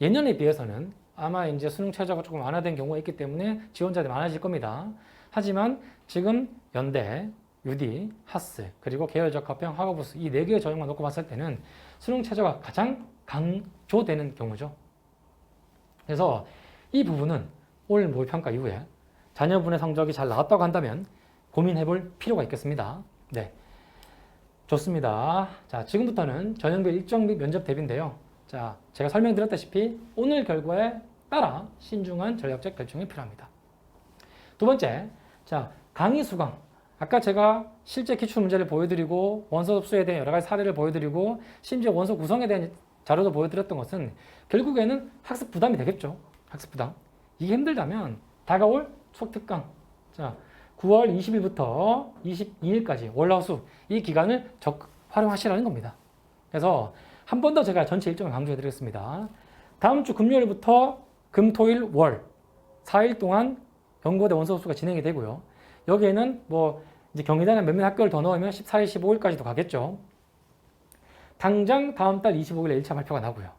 예년에 비해서는 아마 이제 수능 최저가 조금 완화된 경우가 있기 때문에 지원자들이 많아질 겁니다. 하지만 지금 연대, UD, 하스, 그리고 계열적 합평, 학업부수 이 4개의 전형만 놓고 봤을 때는 수능 최저가 가장 강조되는 경우죠. 그래서 이 부분은 올 모의평가 이후에 자녀분의 성적이 잘 나왔다고 한다면 고민해볼 필요가 있겠습니다. 네, 좋습니다. 자, 지금부터는 전형별 일정 및 면접 대비인데요. 자, 제가 설명드렸다시피 오늘 결과에 따라 신중한 전략적 결정이 필요합니다. 두 번째, 자, 강의 수강. 아까 제가 실제 기출 문제를 보여드리고 원서 접수에 대한 여러 가지 사례를 보여드리고 심지어 원서 구성에 대한 자료도 보여드렸던 것은 결국에는 학습 부담이 되겠죠. 학습 부담. 이게 힘들다면 다가올 추석 특강. 자, 9월 20일부터 22일까지 월화수 이 기간을 적극 활용하시라는 겁니다. 그래서 한 번 더 제가 전체 일정을 강조해 드리겠습니다. 다음 주 금요일부터 금, 토, 일, 월 4일 동안 연고대 원서 접수가 진행이 되고요. 여기에는 뭐 이제 경희대나 몇몇 학교를 더 넣으면 14일, 15일까지도 가겠죠. 당장 다음 달 25일에 1차 발표가 나고요.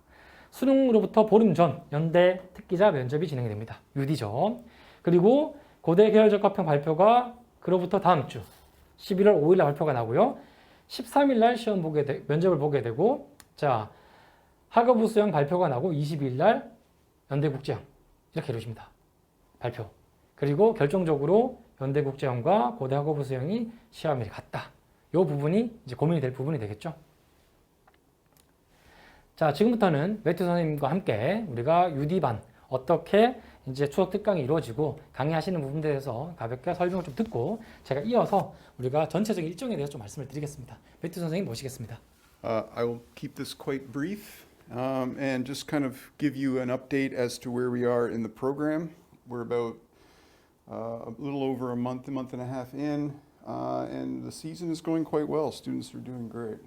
수능으로부터 보름 전 연대 특기자 면접이 진행이 됩니다. UD죠. 그리고 고대 계열적 합평 발표가 그로부터 다음 주 11월 5일에 발표가 나고요. 13일 날 시험 면접을 보게 되고 자, 학업부 수형 발표가 나고 22일 날 연대국제형 이렇게 이루어집니다. 발표. 그리고 결정적으로 연대국제형과 고대 학업부 수형이 시험일이 같다. 이 부분이 이제 고민이 될 부분이 되겠죠. 자, 지금부터는 매튜 선생님과 함께 우리가 UD반 어떻게 이제 추석 특강이 이루어지고 강의하시는 부분에 대해서 가볍게 설명을 좀 듣고 제가 이어서 우리가 전체적인 일정에 대해서 좀 말씀을 드리겠습니다. 매튜 선생님 모시겠습니다. I will keep this quite brief and just kind of give you an update as to where we are in the program. We're about a little over a month and a half in, and the season is going quite well. Students are doing great.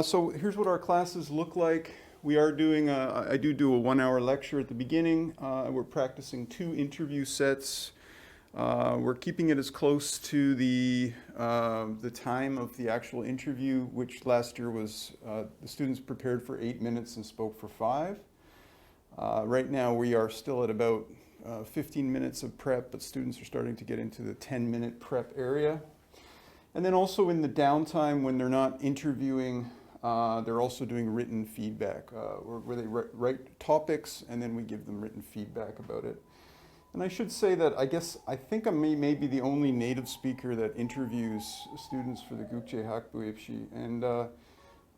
So here's what our classes look like. We are doing, I do a 1-hour lecture at the beginning. We're practicing 2 interview sets. We're keeping it as close to the time of the actual interview, which last year was the students prepared for 8 minutes and spoke for 5. Right now we are still at about 15 minutes of prep, but students are starting to get into the 10-minute prep area. And then also in the downtime when they're not interviewing, they're also doing written feedback where they write topics and then we give them written feedback about it. And I should say that I think I may be the only native speaker that interviews students for the Gukje Hakbuepshi. And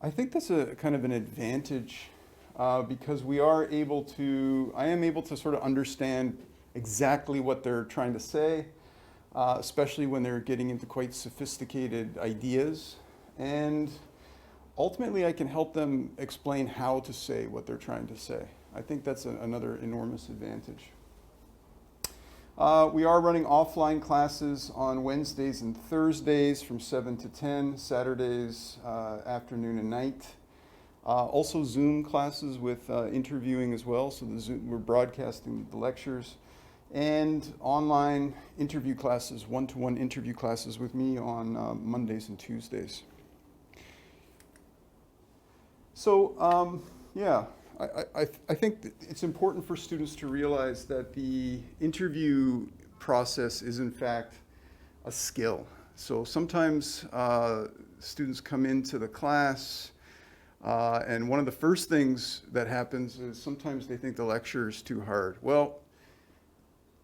I think that's a kind of an advantage because I am able to sort of understand exactly what they're trying to say. Especially when they're getting into quite sophisticated ideas. And ultimately, I can help them explain how to say what they're trying to say. I think that's another enormous advantage. We are running offline classes on Wednesdays and Thursdays from 7 to 10, Saturdays afternoon and night. Also Zoom classes with interviewing as well, so we're broadcasting the lectures. and online interview classes, one-to-one interview classes with me on Mondays and Tuesdays. So, yeah, I think that it's important for students to realize that the interview process is in fact a skill. So sometimes students come into the class and one of the first things that happens is sometimes they think the lecture is too hard. Well,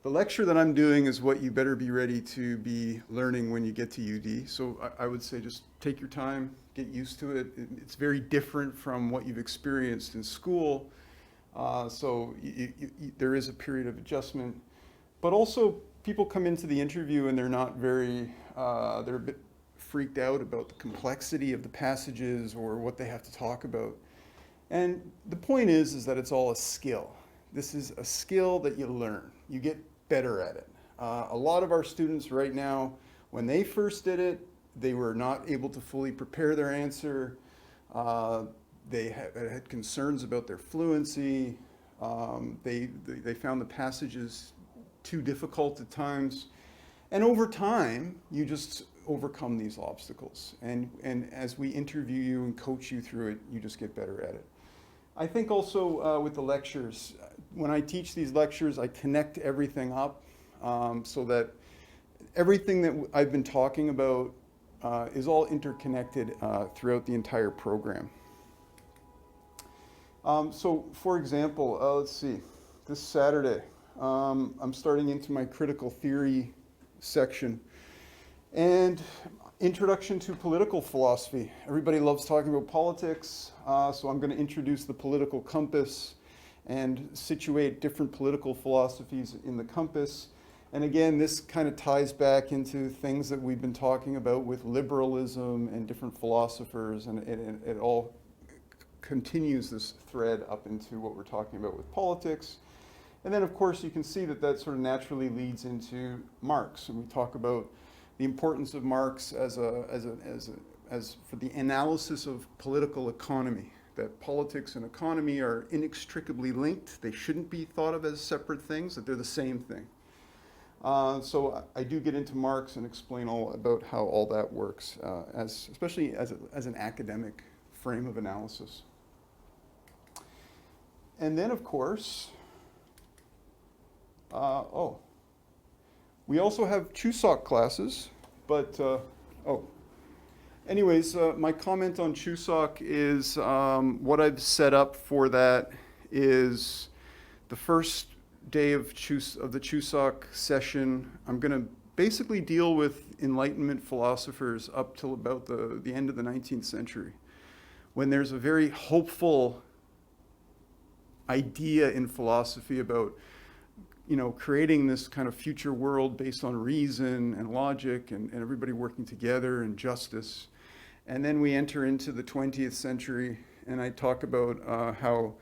the lecture that I'm doing is what you better be ready to be learning when you get to UD. So I would say just take your time, get used to it. It's very different from what you've experienced in school. So there is a period of adjustment. But also people come into the interview and they're not very, they're a bit freaked out about the complexity of the passages or what they have to talk about. And the point is that it's all a skill. This is a skill that you learn. You get better at it. A lot of our students right now, when they first did it, they were not able to fully prepare their answer. They had concerns about their fluency. They found the passages too difficult at times. And over time, you just overcome these obstacles. And as we interview you and coach you through it, you just get better at it. I think also with the lectures, when I teach these lectures, I connect everything up so that everything that I've been talking about is all interconnected throughout the entire program. So for example, let's see, this Saturday, I'm starting into my critical theory section. And introduction to political philosophy. Everybody loves talking about politics, so I'm going to introduce the political compass and situate different political philosophies in the compass. And again, this kind of ties back into things that we've been talking about with liberalism and different philosophers, and it all continues this thread up into what we're talking about with politics. And then, of course, you can see that that sort of naturally leads into Marx, and we talk about the importance of Marx as for the analysis of political economy, that politics and economy are inextricably linked. They shouldn't be thought of as separate things, that they're the same thing. So I do get into Marx and explain all about how all that works, especially as an academic frame of analysis. And then, of course, we also have Chuseok classes, but, anyways, my comment on Chuseok is what I've set up for that is the first day of the Chuseok session. I'm going to basically deal with Enlightenment philosophers up till about the end of the 19th century, when there's a very hopeful idea in philosophy about creating this kind of future world based on reason and logic and everybody working together and justice. And then we enter into the 20th century, and I talk about how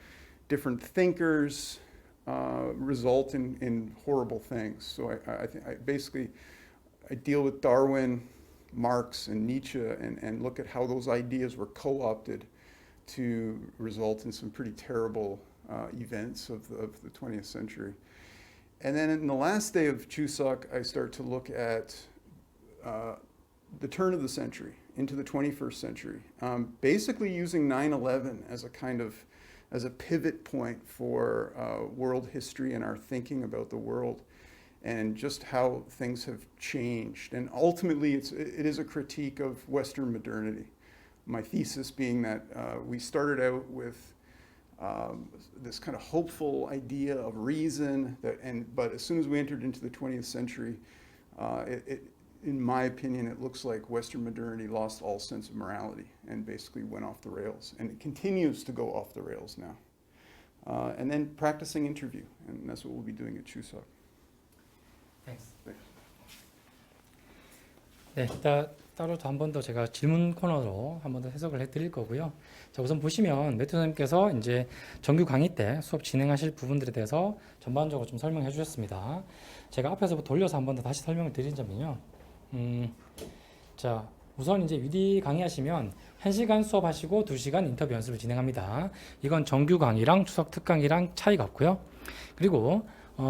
different thinkers result in horrible things. So I think I deal with Darwin, Marx, and Nietzsche and look at how those ideas were co-opted to result in some pretty terrible events of the 20th century. And then in the last day of Chuseok, I start to look at the turn of the century into the 21st century, basically using 9/11 as a pivot point for world history and our thinking about the world and just how things have changed. And ultimately, it is a critique of Western modernity. My thesis being that we started out with this kind of hopeful idea of reason, but as soon as we entered into the 20th century, in my opinion, it looks like Western modernity lost all sense of morality and basically went off the rails. And it continues to go off the rails now. And then practicing interview, and that's what we'll be doing at Chuseok. Thanks. Thanks. 네, 이따 따로 한 번 더 제가 질문 코너로 한 번 더 해석을 해드릴 거고요. 자, 우선 보시면 매튜 선생님께서 이제 정규 강의 때 수업 진행하실 부분들에 대해서 전반적으로 좀 설명해 주셨습니다. 제가 앞에서부터 돌려서 한 번 더 다시 설명을 드리자면요. 자, 우선 이제 UD 강의하시면 1시간 수업하시고 2시간 인터뷰 연습을 진행합니다. 이건 정규 강의랑 추석 특강이랑 차이가 없고요. 그리고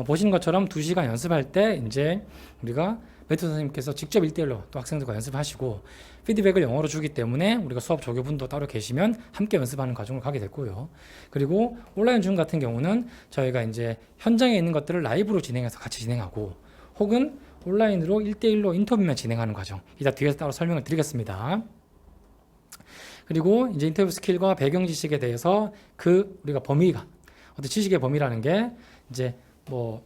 보시는 것처럼 2시간 연습할 때 이제 우리가 매튜 선생님께서 직접 1대1로 또 학생들과 연습하시고 피드백을 영어로 주기 때문에 우리가 수업 조교분도 따로 계시면 함께 연습하는 과정을 가게 됐고요. 그리고 온라인 줌 같은 경우는 저희가 이제 현장에 있는 것들을 라이브로 진행해서 같이 진행하고 혹은 온라인으로 1대1로 인터뷰만 진행하는 과정. 이따 뒤에서 따로 설명을 드리겠습니다. 그리고 이제 인터뷰 스킬과 배경 지식에 대해서 우리가 범위가 어떤 지식의 범위라는 게 이제 뭐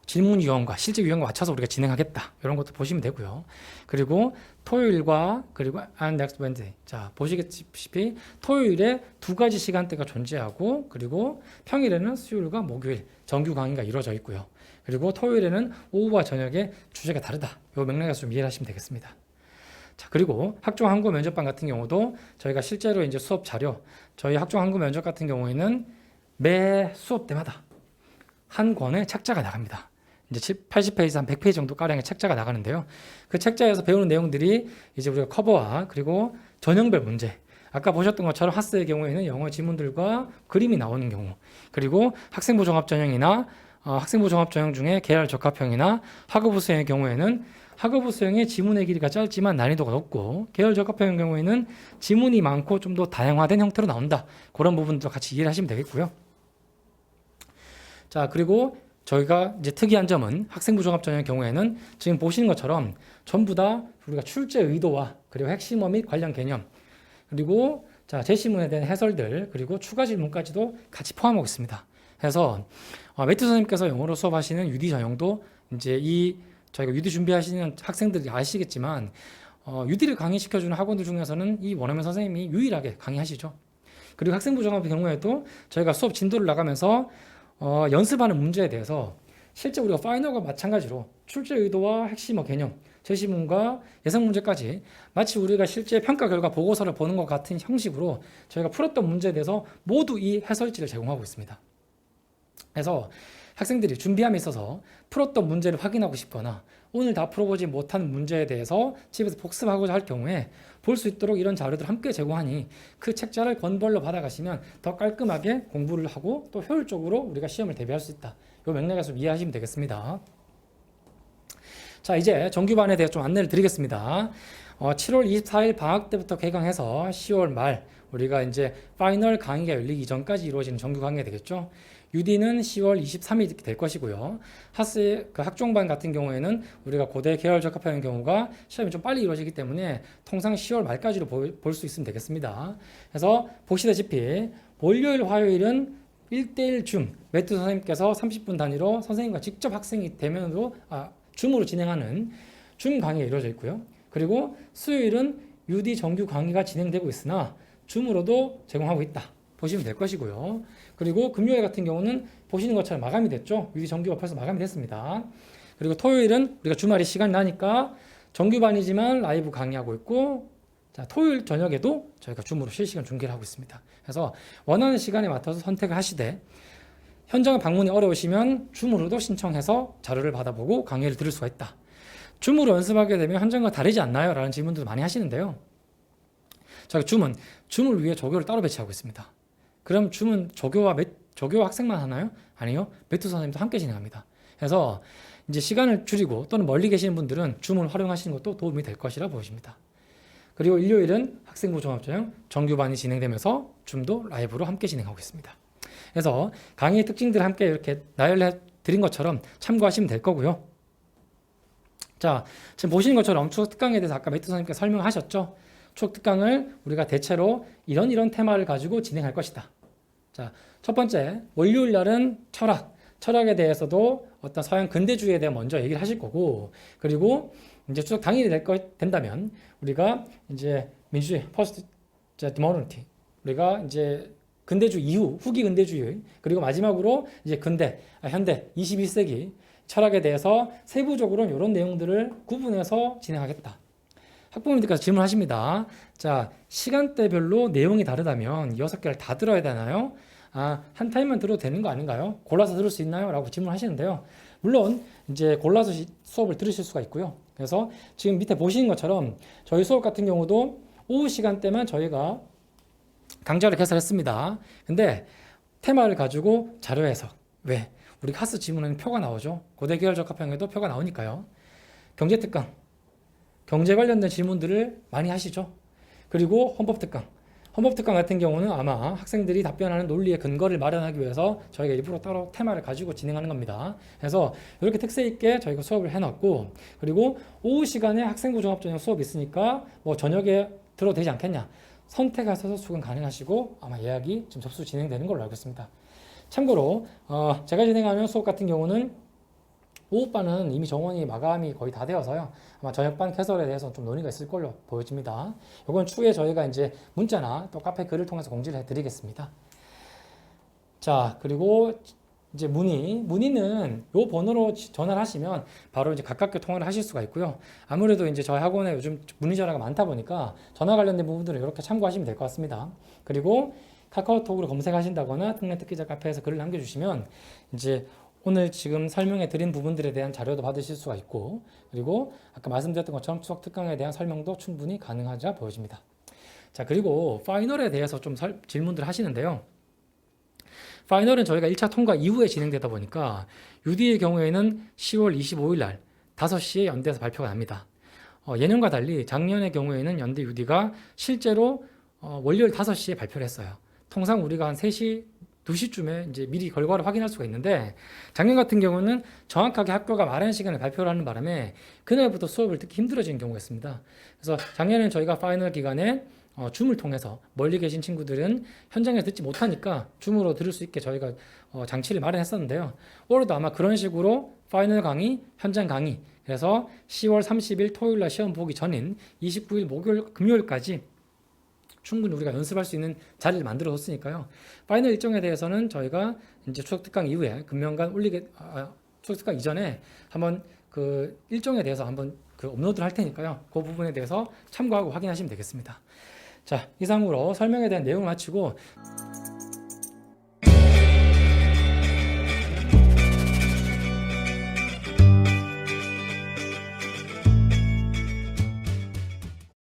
질문 유형과 실제 유형과 맞춰서 우리가 진행하겠다. 이런 것도 보시면 되고요. 그리고 토요일과 그리고 next Wednesday. 자, 보시겠지만 토요일에 2가지 시간대가 존재하고 그리고 평일에는 수요일과 목요일 정규 강의가 이루어져 있고요. 그리고 토요일에는 오후와 저녁에 주제가 다르다. 이 맥락에서 좀 이해를 하시면 되겠습니다. 자, 그리고 학종 한국 면접반 같은 경우도 저희가 실제로 이제 수업 자료, 저희 학종 한국 면접 같은 경우에는 매 수업 때마다 한 권의 책자가 나갑니다. 이제 80페이지, 한 100페이지 정도 가량의 책자가 나가는데요. 그 책자에서 배우는 내용들이 이제 우리가 커버와 그리고 전형별 문제, 아까 보셨던 것처럼 하스의 경우에는 영어 지문들과 그림이 나오는 경우, 그리고 학생부 종합 전형이나 학생부 종합 전형 중에 계열 적합형이나 학업부 수행의 경우에는 학업부 수행의 지문의 길이가 짧지만 난이도가 높고 계열 적합형의 경우에는 지문이 많고 좀 더 다양화된 형태로 나온다. 그런 부분도 같이 이해를 하시면 되겠고요. 자, 그리고 저희가 이제 특이한 점은 학생부 종합 전형의 경우에는 지금 보시는 것처럼 전부 다 우리가 출제 의도와 그리고 핵심어 및 관련 개념 그리고 자, 제시문에 대한 해설들 그리고 추가 질문까지도 같이 포함하고 있습니다. 그래서 매튜 선생님께서 영어로 수업하시는 UD 전형도 이제 저희가 UD 준비하시는 학생들이 아시겠지만 UD를 강의시켜주는 학원들 중에서는 이 원어민 선생님이 유일하게 강의하시죠. 그리고 학생부 종합의 경우에도 저희가 수업 진도를 나가면서 연습하는 문제에 대해서 실제 우리가 파이널과 마찬가지로 출제 의도와 핵심어 개념, 제시문과 예상 문제까지 마치 우리가 실제 평가 결과 보고서를 보는 것 같은 형식으로 저희가 풀었던 문제에 대해서 모두 이 해설지를 제공하고 있습니다. 그래서 학생들이 준비함에 있어서 풀었던 문제를 확인하고 싶거나 오늘 다 풀어보지 못한 문제에 대해서 집에서 복습하고자 할 경우에 볼 수 있도록 이런 자료들을 함께 제공하니 그 책자를 권벌로 받아가시면 더 깔끔하게 공부를 하고 또 효율적으로 우리가 시험을 대비할 수 있다. 이 맥락에서 이해하시면 되겠습니다. 자, 이제 정규반에 대해서 좀 안내를 드리겠습니다. 7월 24일 방학 때부터 개강해서 10월 말 우리가 이제 파이널 강의가 열리기 전까지 이루어지는 정규 강의가 되겠죠. UD는 10월 23일이 될 것이고요. 하스 학종반 같은 경우에는 우리가 고대 계열 적합하는 경우가 시험이 좀 빨리 이루어지기 때문에 통상 10월 말까지로 볼 수 있으면 되겠습니다. 그래서 보시다시피 월요일, 화요일은 1대1 줌, 매튜 선생님께서 30분 단위로 선생님과 직접 학생이 대면으로 줌으로 진행하는 줌 강의가 이루어져 있고요. 그리고 수요일은 UD 정규 강의가 진행되고 있으나 줌으로도 제공하고 있다. 보시면 될 것이고요. 그리고 금요일 같은 경우는 보시는 것처럼 마감이 됐죠. UD 정규가 벌써 마감이 됐습니다. 그리고 토요일은 우리가 주말에 시간이 나니까 정규반이지만 라이브 강의하고 있고 자, 토요일 저녁에도 저희가 줌으로 실시간 중계를 하고 있습니다. 그래서 원하는 시간에 맞춰서 선택을 하시되 현장 방문이 어려우시면 줌으로도 신청해서 자료를 받아보고 강의를 들을 수가 있다. 줌으로 연습하게 되면 현장과 다르지 않나요? 라는 질문도 많이 하시는데요. 저희 줌을 위해 조교를 따로 배치하고 있습니다. 그럼 줌은 조교 학생만 하나요? 아니요. 매튜 선생님도 함께 진행합니다. 그래서 이제 시간을 줄이고 또는 멀리 계시는 분들은 줌을 활용하시는 것도 도움이 될 것이라 보여집니다. 그리고 일요일은 학생부 종합전형 정규반이 진행되면서 줌도 라이브로 함께 진행하고 있습니다. 그래서 강의의 특징들 함께 이렇게 나열해 드린 것처럼 참고하시면 될 거고요. 자, 지금 보시는 것처럼 추억 특강에 대해서 아까 매튜 선생님께서 설명하셨죠. 추억 특강을 우리가 대체로 이런 테마를 가지고 진행할 것이다. 자, 첫 번째 월요일 날은 철학에 대해서도 어떤 서양 근대주의에 대해 먼저 얘기를 하실 거고, 그리고 이제 추석 당일이 된다면 우리가 이제 민주주의 퍼스트 모더니티, 우리가 이제 근대주의 이후 후기 근대주의, 그리고 마지막으로 이제 현대 21세기 철학에 대해서 세부적으로 이런 내용들을 구분해서 진행하겠다. 학부모님들께서 질문하십니다. 자, 시간대별로 내용이 다르다면 6개를 다 들어야 되나요? 한 타임만 들어도 되는 거 아닌가요? 골라서 들을 수 있나요? 라고 질문하시는데요. 물론 이제 골라서 수업을 들으실 수가 있고요. 그래서 지금 밑에 보시는 것처럼 저희 수업 같은 경우도 오후 시간대만 저희가 강좌를 개설했습니다. 근데 테마를 가지고 자료 해석. 왜? 우리 하스 지문에는 표가 나오죠. 고대 계열 적합형에도 표가 나오니까요. 경제특강, 경제 관련된 질문들을 많이 하시죠. 그리고 헌법특강. 헌법특강 같은 경우는 아마 학생들이 답변하는 논리의 근거를 마련하기 위해서 저희가 일부러 따로 테마를 가지고 진행하는 겁니다. 그래서 이렇게 특색 있게 저희가 수업을 해놨고, 그리고 오후 시간에 학생부 종합전형 수업이 있으니까 뭐 저녁에 들어도 되지 않겠냐, 선택하셔서 수강 가능하시고 아마 예약이 지금 접수 진행되는 걸로 알고 있습니다. 참고로 제가 진행하는 수업 같은 경우는 오후반은 이미 정원이 마감이 거의 다 되어서요. 아마 저녁반 개설에 대해서 좀 논의가 있을 걸로 보여집니다. 이건 추후에 저희가 이제 문자나 또 카페 글을 통해서 공지를 해드리겠습니다. 자, 그리고 이제 문의는 요 번호로 전화를 하시면 바로 이제 가깝게 통화를 하실 수가 있고요. 아무래도 이제 저희 학원에 요즘 문의 전화가 많다 보니까 전화 관련된 부분들은 이렇게 참고하시면 될 것 같습니다. 그리고 카카오톡으로 검색하신다거나 특례 특기자 카페에서 글을 남겨주시면 이제 오늘 지금 설명해 드린 부분들에 대한 자료도 받으실 수가 있고, 그리고 아까 말씀드렸던 것처럼 추석 특강에 대한 설명도 충분히 가능하자 보여집니다. 자, 그리고 파이널에 대해서 좀 질문들 하시는데요. 파이널은 저희가 1차 통과 이후에 진행되다 보니까 UD의 경우에는 10월 25일 날 5시에 연대에서 발표가 납니다. 예년과 달리 작년의 경우에는 연대 UD가 실제로 월요일 5시에 발표를 했어요. 통상 우리가 한 3시, 2시쯤에 이제 미리 결과를 확인할 수가 있는데, 작년 같은 경우는 정확하게 학교가 말한 시간에 발표를 하는 바람에 그날부터 수업을 듣기 힘들어지는 경우가 있습니다. 그래서 작년에는 저희가 파이널 기간에 줌을 통해서 멀리 계신 친구들은 현장에서 듣지 못하니까 줌으로 들을 수 있게 저희가 장치를 마련했었는데요. 올해도 아마 그런 식으로 파이널 강의, 현장 강의, 그래서 10월 30일 토요일 날 시험 보기 전인 29일 목요일, 금요일까지 충분히 우리가 연습할 수 있는 자리를 만들어 뒀으니까요. 파이널 일정에 대해서는 저희가 이제 추석 특강 이후에 금년간 추석 특강 이전에 한번 그 일정에 대해서 한번 그 업로드를 할 테니까요. 그 부분에 대해서 참고하고 확인하시면 되겠습니다. 자, 이상으로 설명에 대한 내용을 마치고